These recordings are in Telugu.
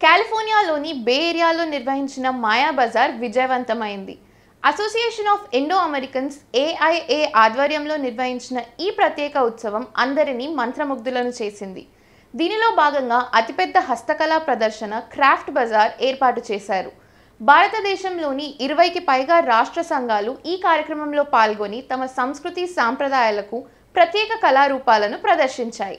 కాలిఫోర్నియాలోని బే ఏరియాలో నిర్వహించిన మాయా బజార్ విజయవంతమైంది. Association of Indo Americans AIA ఆధ్వర్యంలో నిర్వహించిన ఈ ప్రత్యేక ఉత్సవం అందరినీ మంత్రముగ్ధులను చేసింది. దీనిలో భాగంగా అతిపెద్ద హస్తకళా ప్రదర్శన క్రాఫ్ట్ బజార్ ఏర్పాటు చేశారు. భారతదేశంలోని 20కి పైగా రాష్ట్ర సంఘాలు ఈ కార్యక్రమంలో పాల్గొని తమ సంస్కృతి సాంప్రదాయాలకు ప్రత్యేక కళారూపాలను ప్రదర్శించాయి.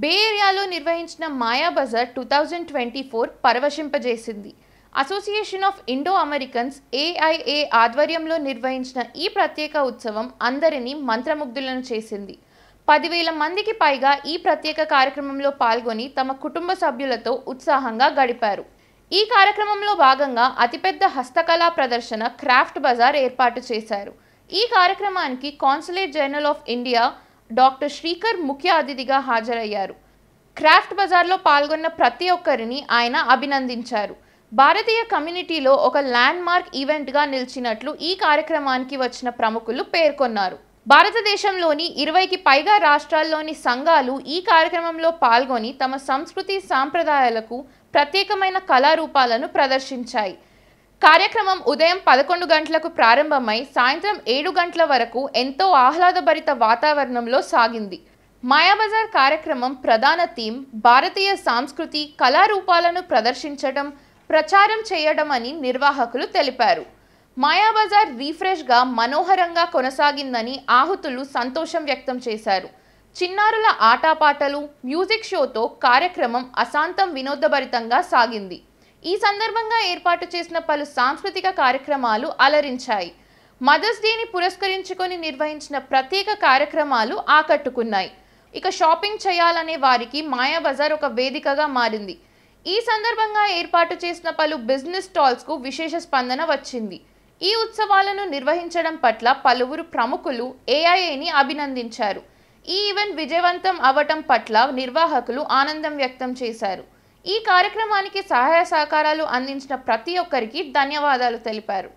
బే ఏరియాలో నిర్వహించిన మాయా బజార్ 2024 పరవశింపజేసింది. Association of Indo Americans AIA ఆధ్వర్యంలో నిర్వహించిన ఈ ప్రత్యేక ఉత్సవం అందరినీ మంత్రముగ్ధులను చేసింది. 10,000 మందికి పైగా ఈ ప్రత్యేక కార్యక్రమంలో పాల్గొని తమ కుటుంబ సభ్యులతో ఉత్సాహంగా గడిపారు. ఈ కార్యక్రమంలో భాగంగా అతిపెద్ద హస్తకళా ప్రదర్శన క్రాఫ్ట్ బజార్ ఏర్పాటు చేశారు. ఈ కార్యక్రమానికి consulate general of India doctor Srikar ముఖ్య అతిథిగా హాజరయ్యారు. క్రాఫ్ట్ బజార్లో పాల్గొన్న ప్రతి ఒక్కరిని ఆయన అభినందించారు. భారతీయ కమ్యూనిటీలో ఒక ల్యాండ్ మార్క్ ఈవెంట్గా నిలిచినట్లు ఈ కార్యక్రమానికి వచ్చిన ప్రముఖులు పేర్కొన్నారు. భారతదేశంలోని 20కి పైగా రాష్ట్రాల్లోని సంఘాలు ఈ కార్యక్రమంలో పాల్గొని తమ సంస్కృతి సాంప్రదాయాలకు ప్రత్యేకమైన కళారూపాలను ప్రదర్శించాయి. కార్యక్రమం ఉదయం 11 గంటలకు ప్రారంభమై సాయంత్రం 7 గంటల వరకు ఎంతో ఆహ్లాదభరిత వాతావరణంలో సాగింది. మాయాబజార్ కార్యక్రమం ప్రధాన థీమ్ భారతీయ సంస్కృతి కళారూపాలను ప్రదర్శించడం, ప్రచారం చేయడం అని నిర్వాహకులు తెలిపారు. మాయాబజార్ రీఫ్రెష్గా మనోహరంగా కొనసాగిందని ఆహుతులు సంతోషం వ్యక్తం చేశారు. చిన్నారుల ఆటపాటలు, మ్యూజిక్ షోతో కార్యక్రమం అశాంతం వినోదభరితంగా సాగింది. ఈ సందర్భంగా ఏర్పాటు చేసిన పలు సాంస్కృతిక కార్యక్రమాలు అలరించాయి. మదర్స్ డేని పురస్కరించుకొని నిర్వహించిన ప్రత్యేక కార్యక్రమాలు ఆకట్టుకున్నాయి. ఇక షాపింగ్ చేయాలనే వారికి మాయా బజార్ ఒక వేదికగా మారింది. ఈ సందర్భంగా ఏర్పాటు చేసిన పలు బిజినెస్ స్టాల్స్కు విశేష స్పందన వచ్చింది. ఈ ఉత్సవాలను నిర్వహించడం పట్ల పలువురు ప్రముఖులు AIAని అభినందించారు. ఈ ఈవెంట్ విజయవంతం అవటం పట్ల నిర్వాహకులు ఆనందం వ్యక్తం చేశారు. ఈ కార్యక్రమానికి సహాయ సహకారాలు అందించిన ప్రతి ఒక్కరికి ధన్యవాదాలు తెలిపారు.